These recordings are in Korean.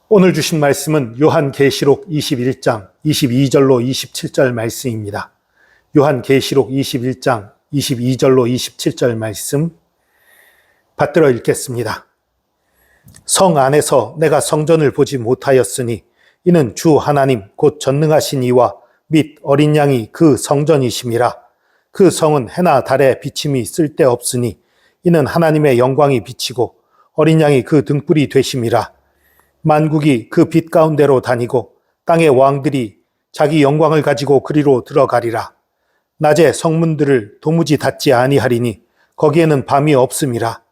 오늘 주신 말씀은 요한계시록 21장 22절로 27절 말씀입니다. 요한계시록 21장 22절로 27절 말씀 받들어 읽겠습니다. 성 안에서 내가 성전을 보지 못하였으니 이는 주 하나님 곧 전능하신 이와 및 어린 양이 그 성전이심이라. 그 성은 해나 달에 비침이 쓸데없으니 이는 하나님의 영광이 비치고 어린 양이 그 등불이 되심이라. 만국이 그 빛 가운데로 다니고 땅의 왕들이 자기 영광을 가지고 그리로 들어가리라. 낮에 성문들을 도무지 닫지 아니하리니 거기에는 밤이 없음이라.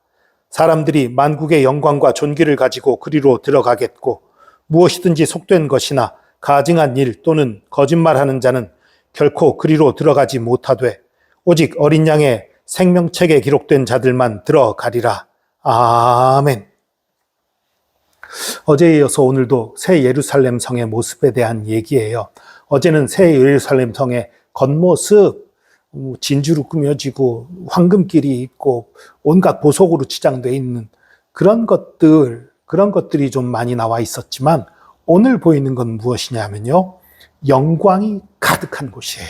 사람들이 만국의 영광과 존귀를 가지고 그리로 들어가겠고 무엇이든지 속된 것이나 가증한 일 또는 거짓말하는 자는 결코 그리로 들어가지 못하되 오직 어린 양의 생명책에 기록된 자들만 들어가리라. 아멘. 어제에 이어서 오늘도 새 예루살렘 성의 모습에 대한 얘기예요. 어제는 새 예루살렘 성의 겉모습, 진주로 꾸며지고 황금길이 있고 온갖 보석으로 치장되어 있는 그런 것들이 좀 많이 나와 있었지만 오늘 보이는 건 무엇이냐면요. 영광이 가득한 곳이에요.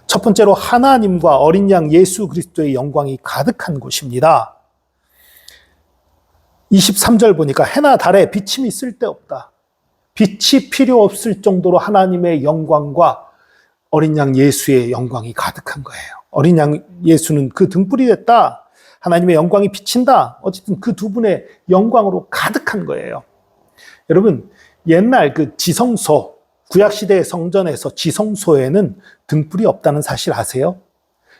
첫 번째로 하나님과 어린 양 예수 그리스도의 영광이 가득한 곳입니다. 23절 보니까 해나 달에 비침이 쓸데없다. 빛이 필요 없을 정도로 하나님의 영광과 어린 양 예수의 영광이 가득한 거예요. 어린 양 예수는 그 등불이 됐다. 하나님의 영광이 비친다. 어쨌든 그 두 분의 영광으로 가득한 거예요. 여러분, 옛날 그 지성소, 구약시대의 성전에서 지성소에는 등불이 없다는 사실 아세요?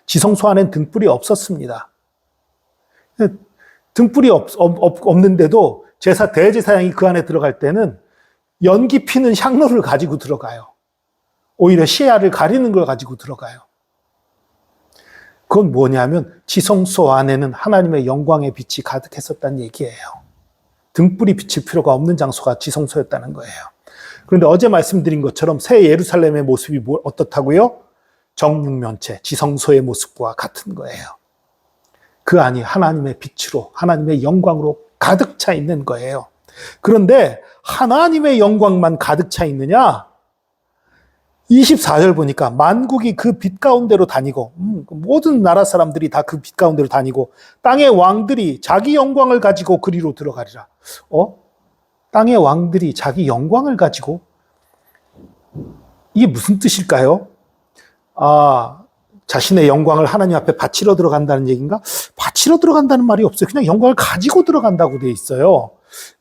지성소 안엔 등불이 없었습니다. 등불이 없는데도 대제사장이 그 안에 들어갈 때는 연기 피는 향로를 가지고 들어가요. 오히려 시야를 가리는 걸 가지고 들어가요. 그건 뭐냐면 지성소 안에는 하나님의 영광의 빛이 가득했었다는 얘기예요. 등불이 비칠 필요가 없는 장소가 지성소였다는 거예요. 그런데 어제 말씀드린 것처럼 새 예루살렘의 모습이 어떻다고요? 정육면체, 지성소의 모습과 같은 거예요. 그 안이 하나님의 빛으로, 하나님의 영광으로 가득 차 있는 거예요. 그런데 하나님의 영광만 가득 차 있느냐? 24절 보니까 만국이 그 빛 가운데로 다니고 모든 나라 사람들이 다 그 빛 가운데로 다니고 땅의 왕들이 자기 영광을 가지고 그리로 들어가리라. 땅의 왕들이 자기 영광을 가지고? 이게 무슨 뜻일까요? 자신의 영광을 하나님 앞에 바치러 들어간다는 얘기인가? 바치러 들어간다는 말이 없어요. 그냥 영광을 가지고 들어간다고 돼 있어요.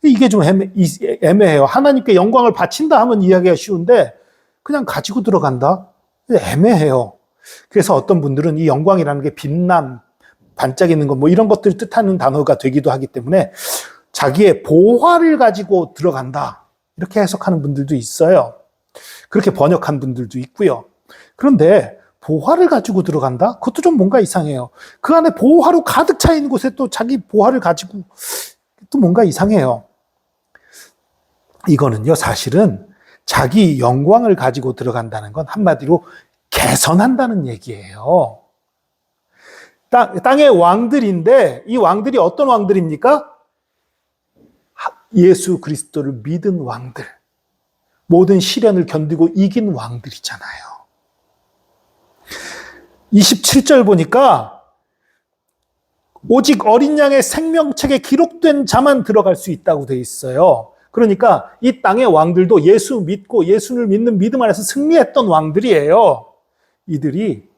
이게 좀 애매해요. 하나님께 영광을 바친다 하면 이야기가 쉬운데 그냥 가지고 들어간다? 애매해요. 그래서 어떤 분들은 이 영광이라는 게 빛남, 반짝이는 것, 이런 것들을 뜻하는 단어가 되기도 하기 때문에 자기의 보화를 가지고 들어간다. 이렇게 해석하는 분들도 있어요. 그렇게 번역한 분들도 있고요. 그런데 보화를 가지고 들어간다? 그것도 좀 뭔가 이상해요. 그 안에 보화로 가득 차 있는 곳에 또 자기 보화를 가지고 또 뭔가 이상해요. 이거는요, 사실은 자기 영광을 가지고 들어간다는 건 한마디로 개선한다는 얘기예요. 땅의 왕들인데 이 왕들이 어떤 왕들입니까? 예수 그리스도를 믿은 왕들. 모든 시련을 견디고 이긴 왕들이잖아요. 27절 보니까 오직 어린 양의 생명책에 기록된 자만 들어갈 수 있다고 돼 있어요. 그러니까 이 땅의 왕들도 예수 믿고 예수를 믿는 믿음 안에서 승리했던 왕들이에요. 이들이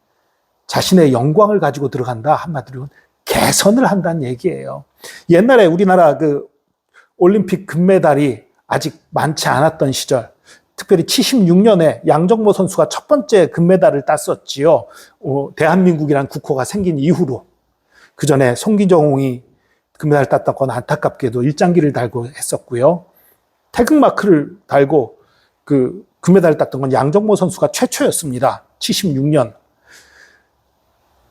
자신의 영광을 가지고 들어간다. 한마디로 개선을 한다는 얘기예요. 옛날에 우리나라 그 올림픽 금메달이 아직 많지 않았던 시절, 특별히 76년에 양정모 선수가 첫 번째 금메달을 땄었지요. 대한민국이란 국호가 생긴 이후로. 그 전에 송기정이 금메달 땄던 건 안타깝게도 일장기를 달고 했었고요. 태극마크를 달고 그 금메달을 땄던 건 양정모 선수가 최초였습니다. 76년.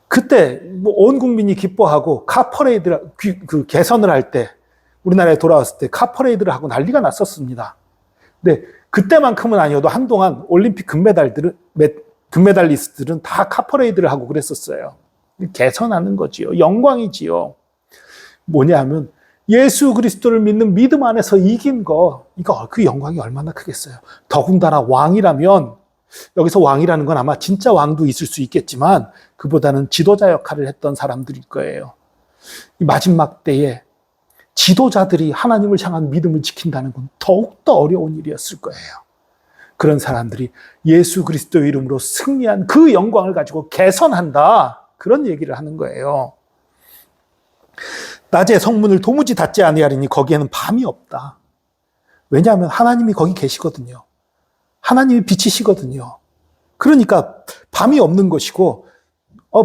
그때 온 국민이 기뻐하고 카퍼레이드, 그 개선을 할 때, 우리나라에 돌아왔을 때 카퍼레이드를 하고 난리가 났었습니다. 근데 그때만큼은 아니어도 한동안 올림픽 금메달리스트들은 다 카퍼레이드를 하고 그랬었어요. 개선하는 거지요. 영광이지요. 뭐냐 하면 예수 그리스도를 믿는 믿음 안에서 이긴 거, 이거 그 영광이 얼마나 크겠어요. 더군다나 왕이라면, 여기서 왕이라는 건 아마 진짜 왕도 있을 수 있겠지만 그보다는 지도자 역할을 했던 사람들일 거예요. 이 마지막 때에 지도자들이 하나님을 향한 믿음을 지킨다는 건 더욱더 어려운 일이었을 거예요. 그런 사람들이 예수 그리스도의 이름으로 승리한 그 영광을 가지고 개선한다, 그런 얘기를 하는 거예요. 낮에 성문을 도무지 닫지 아니하리니 거기에는 밤이 없다. 왜냐하면 하나님이 거기 계시거든요. 하나님이 빛이시거든요. 그러니까 밤이 없는 것이고,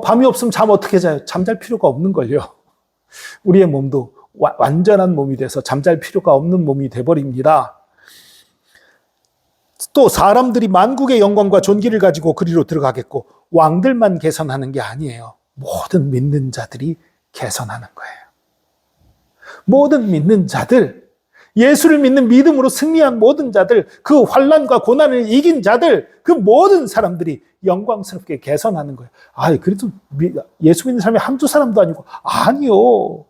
밤이 없으면 잠 어떻게 자요? 잠잘 필요가 없는 걸요. 우리의 몸도 완전한 몸이 돼서 잠잘 필요가 없는 몸이 돼버립니다. 또 사람들이 만국의 영광과 존귀를 가지고 그리로 들어가겠고, 왕들만 개선하는 게 아니에요. 모든 믿는 자들이 개선하는 거예요. 모든 믿는 자들, 예수를 믿는 믿음으로 승리한 모든 자들, 그 환난과 고난을 이긴 자들, 그 모든 사람들이 영광스럽게 개선하는 거예요. 그래도 예수 믿는 사람이 한두 사람도 아니고, 아니요.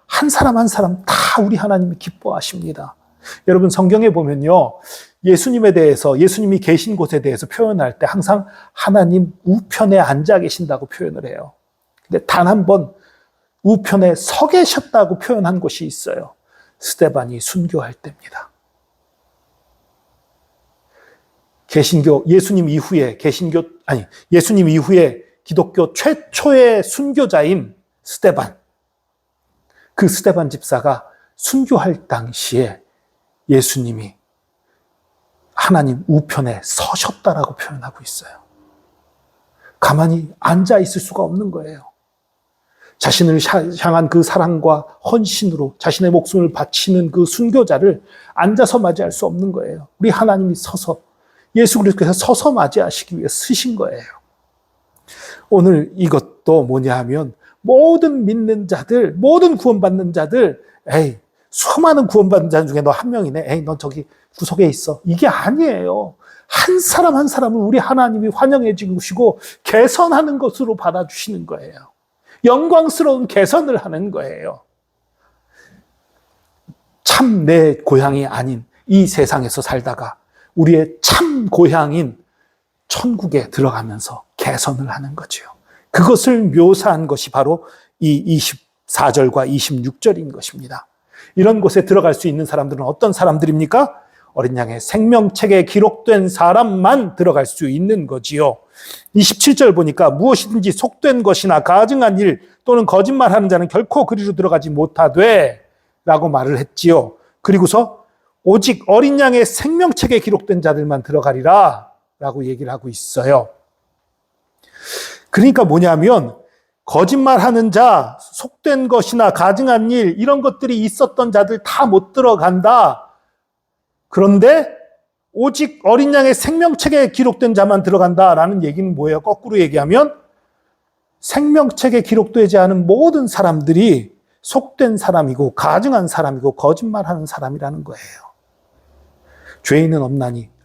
한 사람 한 사람 다 우리 하나님이 기뻐하십니다. 여러분, 성경에 보면요, 예수님에 대해서, 예수님이 계신 곳에 대해서 표현할 때 항상 하나님 우편에 앉아 계신다고 표현을 해요. 근데 단 한 번 우편에 서 계셨다고 표현한 곳이 있어요. 스데반이 순교할 때입니다. 예수님 이후에 기독교 최초의 순교자인 스데반. 그 스데반 집사가 순교할 당시에 예수님이 하나님 우편에 서셨다라고 표현하고 있어요. 가만히 앉아 있을 수가 없는 거예요. 자신을 향한 그 사랑과 헌신으로 자신의 목숨을 바치는 그 순교자를 앉아서 맞이할 수 없는 거예요. 우리 하나님이 서서, 예수 그리스도께서 서서 맞이하시기 위해 쓰신 거예요. 오늘 이것도 뭐냐 하면, 모든 믿는 자들, 모든 구원받는 자들, 수많은 구원받는 자 중에 너 한 명이네. 너 저기 구석에 있어. 이게 아니에요. 한 사람 한 사람을 우리 하나님이 환영해 주시고 개선하는 것으로 받아주시는 거예요. 영광스러운 개선을 하는 거예요. 참 내 고향이 아닌 이 세상에서 살다가 우리의 참 고향인 천국에 들어가면서 개선을 하는 거죠. 그것을 묘사한 것이 바로 이 24절과 26절인 것입니다. 이런 곳에 들어갈 수 있는 사람들은 어떤 사람들입니까? 어린 양의 생명책에 기록된 사람만 들어갈 수 있는 거지요. 27절 보니까 무엇이든지 속된 것이나 가증한 일 또는 거짓말하는 자는 결코 그리로 들어가지 못하되 라고 말을 했지요. 그리고서 오직 어린 양의 생명책에 기록된 자들만 들어가리라 라고 얘기를 하고 있어요. 그러니까 뭐냐면, 거짓말하는 자, 속된 것이나 가증한 일, 이런 것들이 있었던 자들 다 못 들어간다. 그런데 오직 어린 양의 생명책에 기록된 자만 들어간다라는 얘기는 뭐예요? 거꾸로 얘기하면 생명책에 기록되지 않은 모든 사람들이 속된 사람이고 가증한 사람이고 거짓말하는 사람이라는 거예요.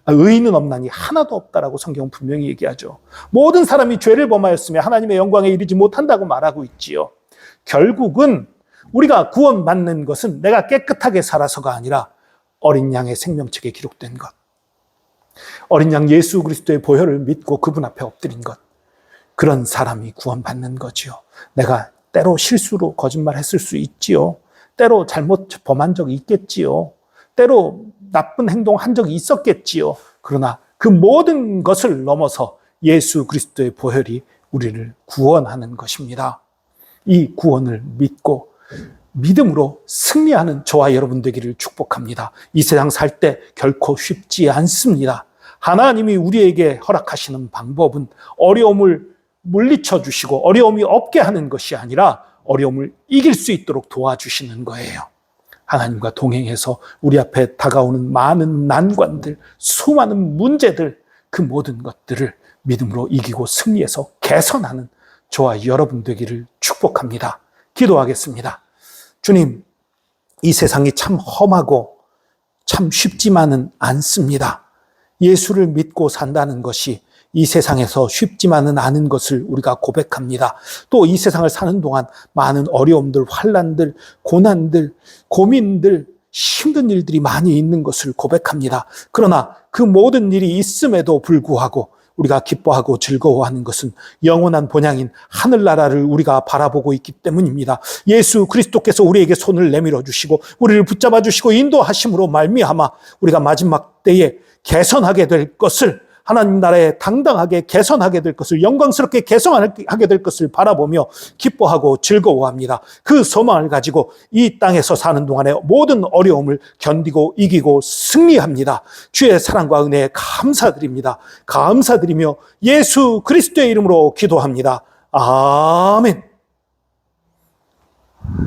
의인은 없나니 하나도 없다라고 성경은 분명히 얘기하죠. 모든 사람이 죄를 범하였으며 하나님의 영광에 이르지 못한다고 말하고 있지요. 결국은 우리가 구원받는 것은 내가 깨끗하게 살아서가 아니라 어린 양의 생명책에 기록된 것, 어린 양 예수 그리스도의 보혈을 믿고 그분 앞에 엎드린 것, 그런 사람이 구원받는 거지요. 내가 때로 실수로 거짓말했을 수 있지요. 때로 잘못 범한 적이 있겠지요. 때로 나쁜 행동한 적이 있었겠지요. 그러나 그 모든 것을 넘어서 예수 그리스도의 보혈이 우리를 구원하는 것입니다. 이 구원을 믿고 믿음으로 승리하는 저와 여러분 되기를 축복합니다. 이 세상 살 때 결코 쉽지 않습니다. 하나님이 우리에게 허락하시는 방법은 어려움을 물리쳐 주시고 어려움이 없게 하는 것이 아니라 어려움을 이길 수 있도록 도와주시는 거예요. 하나님과 동행해서 우리 앞에 다가오는 많은 난관들, 수많은 문제들, 그 모든 것들을 믿음으로 이기고 승리해서 개선하는 저와 여러분 되기를 축복합니다. 기도하겠습니다. 주님, 이 세상이 참 험하고 참 쉽지만은 않습니다. 예수를 믿고 산다는 것이 이 세상에서 쉽지만은 않은 것을 우리가 고백합니다. 또 이 세상을 사는 동안 많은 어려움들, 환난들, 고난들, 고민들, 힘든 일들이 많이 있는 것을 고백합니다. 그러나 그 모든 일이 있음에도 불구하고 우리가 기뻐하고 즐거워하는 것은 영원한 본향인 하늘나라를 우리가 바라보고 있기 때문입니다. 예수 그리스도께서 우리에게 손을 내밀어 주시고 우리를 붙잡아 주시고 인도하심으로 말미암아 우리가 마지막 때에 개선하게 될 것을, 하나님 나라에 당당하게 개선하게 될 것을, 영광스럽게 개선하게 될 것을 바라보며 기뻐하고 즐거워합니다. 그 소망을 가지고 이 땅에서 사는 동안에 모든 어려움을 견디고 이기고 승리합니다. 주의 사랑과 은혜에 감사드립니다. 감사드리며 예수 그리스도의 이름으로 기도합니다. 아멘.